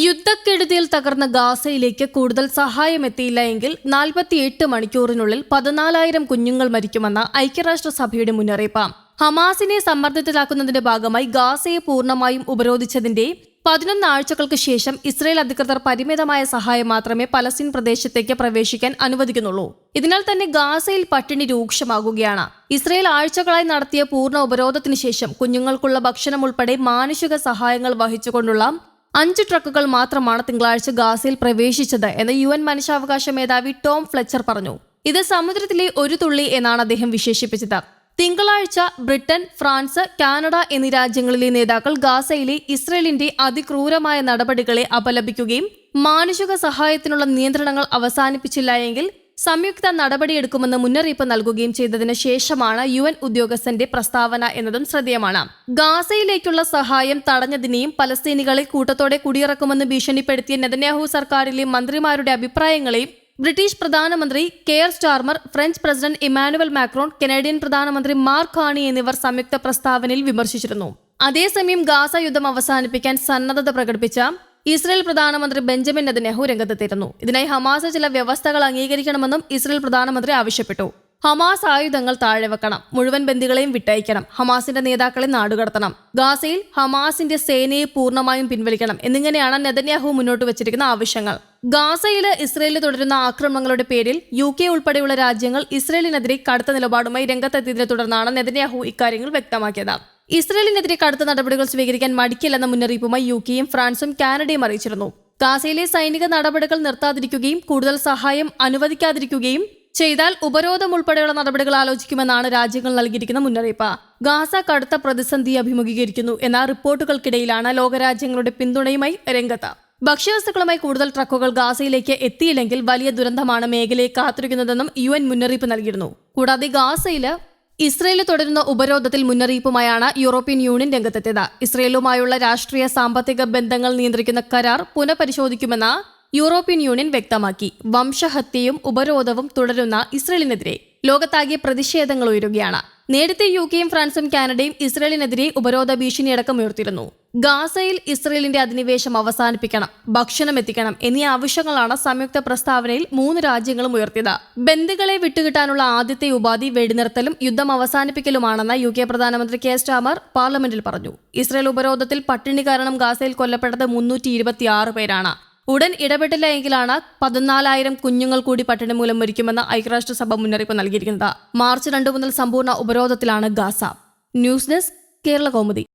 യുദ്ധക്കെടുതിയിൽ തകർന്ന ഗാസയിലേക്ക് കൂടുതൽ സഹായം എത്തിയില്ല എങ്കിൽ 48 മണിക്കൂറിനുള്ളിൽ 14,000 കുഞ്ഞുങ്ങൾ മരിക്കുമെന്ന ഐക്യരാഷ്ട്രസഭയുടെ മുന്നറിയിപ്പ്. ഹമാസിനെ സമ്മർദ്ദത്തിലാക്കുന്നതിന്റെ ഭാഗമായി ഗാസയെ പൂർണ്ണമായും ഉപരോധിച്ചതിന്റെ 11 ആഴ്ചകൾക്ക് ശേഷം ഇസ്രയേൽ അധികൃതർ പരിമിതമായ സഹായം മാത്രമേ പലസ്തീൻ പ്രദേശത്തേക്ക് പ്രവേശിക്കാൻ അനുവദിക്കുന്നുള്ളൂ. ഇതിനാൽ തന്നെ ഗാസയിൽ പട്ടിണി രൂക്ഷമാകുകയാണ്. ഇസ്രയേൽ ആഴ്ചകളായി നടത്തിയ പൂർണ്ണ ഉപരോധത്തിന് ശേഷം കുഞ്ഞുങ്ങൾക്കുള്ള ഭക്ഷണം ഉൾപ്പെടെ മാനുഷിക സഹായങ്ങൾ വഹിച്ചുകൊണ്ടുള്ള 5 ട്രക്കുകൾ മാത്രമാണ് തിങ്കളാഴ്ച ഗാസയിൽ പ്രവേശിച്ചത് എന്ന് UN മനുഷ്യാവകാശ മേധാവി ടോം ഫ്ലെച്ചർ പറഞ്ഞു. ഇത് സമുദ്രത്തിലെ ഒരു തുള്ളി എന്നാണ് അദ്ദേഹം വിശേഷിപ്പിച്ചത്. തിങ്കളാഴ്ച ബ്രിട്ടൻ, ഫ്രാൻസ്, കാനഡ എന്നീ രാജ്യങ്ങളിലെ നേതാക്കൾ ഗാസയിലെ ഇസ്രയേലിന്റെ അതിക്രൂരമായ നടപടികളെ അപലപിക്കുകയും മാനുഷിക സഹായത്തിനുള്ള നിയന്ത്രണങ്ങൾ അവസാനിപ്പിച്ചില്ല എങ്കിൽ സംയുക്ത നടപടിയെടുക്കുമെന്ന് മുന്നറിയിപ്പ് നൽകുകയും ചെയ്തതിനു ശേഷമാണ് UN ഉദ്യോഗസ്ഥന്റെ പ്രസ്താവന എന്നതും ശ്രദ്ധേയമാണ്. ഗാസയിലേക്കുള്ള സഹായം തടഞ്ഞതിനെയും പലസ്തീനികളെ കൂട്ടത്തോടെ കുടിയിറക്കുമെന്ന് ഭീഷണിപ്പെടുത്തിയ നെതന്യാഹു സർക്കാരിലെ മന്ത്രിമാരുടെ അഭിപ്രായങ്ങളെയും ബ്രിട്ടീഷ് പ്രധാനമന്ത്രി Keir Starmer, French president Emmanuel Macron, Canadian പ്രധാനമന്ത്രി മാർക്ക് കാർണി എന്നിവർ സംയുക്ത പ്രസ്താവനയിൽ വിമർശിച്ചിരുന്നു. അതേസമയം ഗാസ യുദ്ധം അവസാനിപ്പിക്കാൻ സന്നദ്ധത പ്രകടിപ്പിച്ച ഇസ്രയേൽ പ്രധാനമന്ത്രി ബെഞ്ചമിൻ നെതന്യാഹു രംഗത്തെത്തിയിരുന്നു. ഇതിനായി ഹമാസ് ചില വ്യവസ്ഥകൾ അംഗീകരിക്കണമെന്നും ഇസ്രയേൽ പ്രധാനമന്ത്രി ആവശ്യപ്പെട്ടു. ഹമാസ് ആയുധങ്ങൾ താഴെ വെക്കണം, മുഴുവൻ ബന്ദികളെയും വിട്ടയക്കണം, ഹമാസിന്റെ നേതാക്കളെ നാടുകടത്തണം, ഗാസയിൽ ഹമാസിന്റെ സേനയെ പൂർണ്ണമായും പിൻവലിക്കണം എന്നിങ്ങനെയാണ് നെതന്യാഹു മുന്നോട്ട് വെച്ചിരിക്കുന്ന ആവശ്യങ്ങൾ. ഗാസയിൽ ഇസ്രയേലിൽ തുടരുന്ന ആക്രമണങ്ങളുടെ പേരിൽ UK ഉൾപ്പെടെയുള്ള രാജ്യങ്ങൾ ഇസ്രയേലിനെതിരെ കടുത്ത നിലപാടുമായി രംഗത്തെത്തിയതിനെ തുടർന്നാണ് നെതന്യാഹു ഇക്കാര്യങ്ങൾ വ്യക്തമാക്കിയത്. ഇസ്രയേലിനെതിരെ കടുത്ത നടപടികൾ സ്വീകരിക്കാൻ മടിക്കില്ലെന്ന മുന്നറിയിപ്പുമായി UKയും ഫ്രാൻസും കാനഡയും അറിയിച്ചിരുന്നു. ഗാസയിലെ സൈനിക നടപടികൾ നിർത്താതിരിക്കുകയും കൂടുതൽ സഹായം അനുവദിക്കാതിരിക്കുകയും ചെയ്താൽ ഉപരോധം ഉൾപ്പെടെയുള്ള നടപടികൾ ആലോചിക്കുമെന്നാണ് രാജ്യങ്ങൾ നൽകിയിരിക്കുന്ന മുന്നറിയിപ്പ്. ഗാസ കടുത്ത പ്രതിസന്ധി അഭിമുഖീകരിക്കുന്നു എന്ന റിപ്പോർട്ടുകൾക്കിടയിലാണ് ലോകരാജ്യങ്ങളുടെ പിന്തുണയുമായി രംഗത്ത്. ഭക്ഷ്യവസ്തുക്കളുമായി കൂടുതൽ ട്രക്കുകൾ ഗാസയിലേക്ക് എത്തിയില്ലെങ്കിൽ വലിയ ദുരന്തമാണ് മേഖലയെ കാത്തിരിക്കുന്നതെന്നും UN മുന്നറിയിപ്പ് നൽകിയിരുന്നു. കൂടാതെ ഗാസയിൽ ഇസ്രയേലിൽ തുടരുന്ന ഉപരോധത്തിൽ മുന്നറിയിപ്പുമായാണ് യൂറോപ്യൻ യൂണിയൻ രംഗത്തെത്തിയത്. ഇസ്രയേലുമായുള്ള രാഷ്ട്രീയ സാമ്പത്തിക ബന്ധങ്ങൾ നിയന്ത്രിക്കുന്ന കരാർ പുനഃപരിശോധിക്കുമെന്ന് യൂറോപ്യൻ യൂണിയൻ വ്യക്തമാക്കി. വംശഹത്യയും ഉപരോധവും തുടരുന്ന ഇസ്രയേലിനെതിരെ ലോകത്താകെ പ്രതിഷേധങ്ങൾ ഉയരുകയാണ്. നേരത്തെ UKയും ഫ്രാൻസും കാനഡയും ഇസ്രയേലിനെതിരെ ഉപരോധ ഭീഷണിയടക്കം ഉയർത്തിയിരുന്നു. ഗാസയിൽ ഇസ്രയേലിന്റെ അധിനിവേശം അവസാനിപ്പിക്കണം, ഭക്ഷണം എത്തിക്കണം എന്നീ ആവശ്യങ്ങളാണ് സംയുക്ത പ്രസ്താവനയിൽ 3 രാജ്യങ്ങളും ഉയർത്തിയത്. ബന്ദികളെ വിട്ടുകിട്ടാനുള്ള ആദ്യത്തെ ഉപാധി വെടിനിർത്തലും യുദ്ധം അവസാനിപ്പിക്കലുമാണെന്ന് UK പ്രധാനമന്ത്രി കെയർ സ്റ്റാർമർ പാർലമെന്റിൽ പറഞ്ഞു. ഇസ്രയേൽ ഉപരോധത്തിൽ പട്ടിണി കാരണം ഗാസയിൽ കൊല്ലപ്പെട്ടത് 326 പേരാണ്. ഉടൻ ഇടപെട്ടില്ല എങ്കിലാണ് 14,000 കുഞ്ഞുങ്ങൾ കൂടി പട്ടിണി മൂലം മരിക്കുമെന്ന് ഐക്യരാഷ്ട്രസഭ മുന്നറിയിപ്പ് നൽകിയിരിക്കുന്നത്. മാർച്ച് 2 മുതൽ സമ്പൂർണ്ണ ഉപരോധത്തിലാണ് Gaza. News desk, Kerala Kaumudi.